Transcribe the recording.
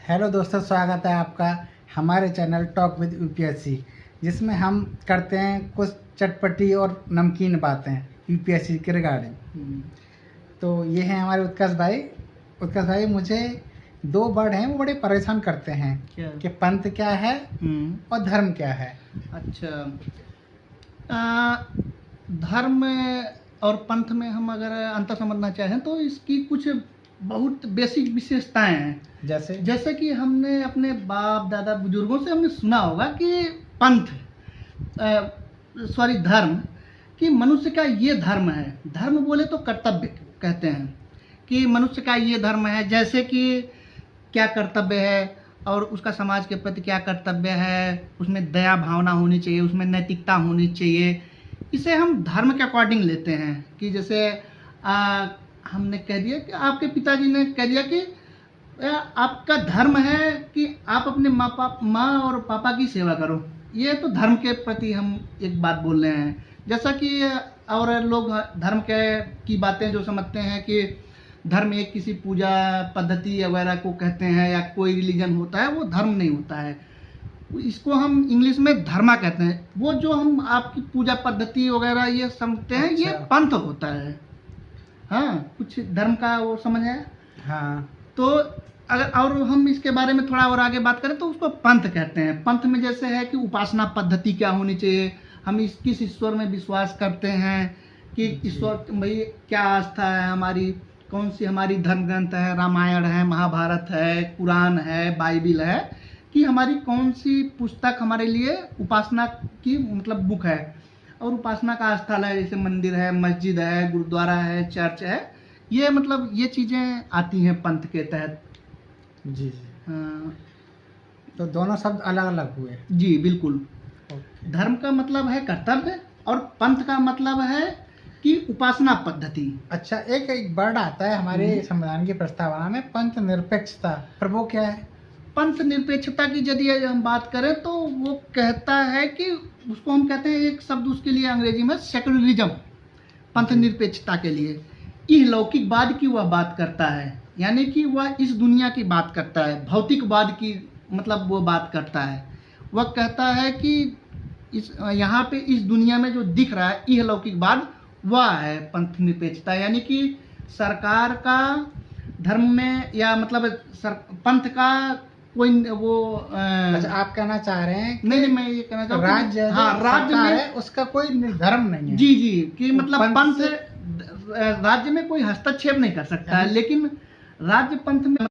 Hello दोस्तों, स्वागत है आपका हमारे चैनल टॉक विद यूपीएससी, जिसमें हम करते हैं कुछ चटपटी और नमकीन बातें यूपीएससी के रिगार्डिंग। तो ये हैं हमारे उत्कर्ष भाई। उत्कर्ष भाई, मुझे दो वर्ड हैं वो बड़े परेशान करते हैं क्या? कि पंथ क्या है और धर्म क्या है। अच्छा, धर्म और पंथ में हम अगर अंतर समझना चाहें तो इसकी कुछ बहुत बेसिक विशेषताएं हैं। जैसे कि हमने अपने बाप दादा बुजुर्गों से हमने सुना होगा कि धर्म कि मनुष्य का ये धर्म है। धर्म बोले तो कर्तव्य कहते हैं कि मनुष्य का ये धर्म है, जैसे कि क्या कर्तव्य है और उसका समाज के प्रति क्या कर्तव्य है, उसमें दया भावना होनी चाहिए, उसमें नैतिकता होनी चाहिए। इसे हम धर्म के अकॉर्डिंग लेते हैं कि जैसे हमने कह दिया कि आपके पिताजी ने कह दिया कि आपका धर्म है कि आप अपने माँ और पापा की सेवा करो। ये तो धर्म के प्रति हम एक बात बोल रहे हैं। जैसा कि और लोग धर्म की बातें जो समझते हैं कि धर्म एक किसी पूजा पद्धति वगैरह को कहते हैं या कोई रिलीजन होता है, वो धर्म नहीं होता है। इसको हम इंग्लिश में धर्मा कहते हैं। वो जो हम आपकी पूजा पद्धति वगैरह ये समझते हैं, ये पंथ होता है। हाँ, कुछ धर्म का वो समझ है। हाँ, तो अगर और हम इसके बारे में थोड़ा और आगे बात करें तो उसको पंथ कहते हैं। पंथ में जैसे है कि उपासना पद्धति क्या होनी चाहिए, हम किस ईश्वर में विश्वास करते हैं कि ईश्वर भाई क्या आस्था है हमारी, कौन सी हमारी धर्म ग्रंथ है, रामायण है, महाभारत है, कुरान है, बाइबिल है, कि हमारी कौन सी पुस्तक हमारे लिए उपासना की मतलब बुक है। और उपासना का स्थल है, जैसे मंदिर है, मस्जिद है, गुरुद्वारा है, चर्च है। ये मतलब ये चीज़ें आती हैं पंथ के तहत। जी। हाँ, तो दोनों शब्द अलग अलग हुए। जी बिल्कुल। धर्म का मतलब है कर्तव्य और पंथ का मतलब है कि उपासना पद्धति। अच्छा, एक वर्ड आता है हमारे संविधान की प्रस्तावना में, पंथ निरपेक्षता, पर वो क्या है? पंथ निरपेक्षता की यदि हम बात करें तो वो कहता है कि उसको हम कहते हैं, एक शब्द उसके लिए अंग्रेजी में सेक्युलरिज्म, पंथ निरपेक्षता के लिए इहलौकिकवाद की वह बात करता है। यानी कि वह इस दुनिया की बात करता है, भौतिकवाद की मतलब वो बात करता है। वह कहता है कि इस यहाँ पे इस दुनिया में जो दिख रहा है इहलौकिकवाद, वह है पंथ निरपेक्षता। यानी कि सरकार का धर्म में या मतलब पंथ का कोई वो अच्छा, आप कहना चाह रहे हैं नहीं, मैं ये कहना चाहता हूँ राज्य में है, उसका कोई धर्म नहीं है। जी कि मतलब पंथ राज्य में कोई हस्तक्षेप नहीं कर सकता है, लेकिन राज्य पंथ में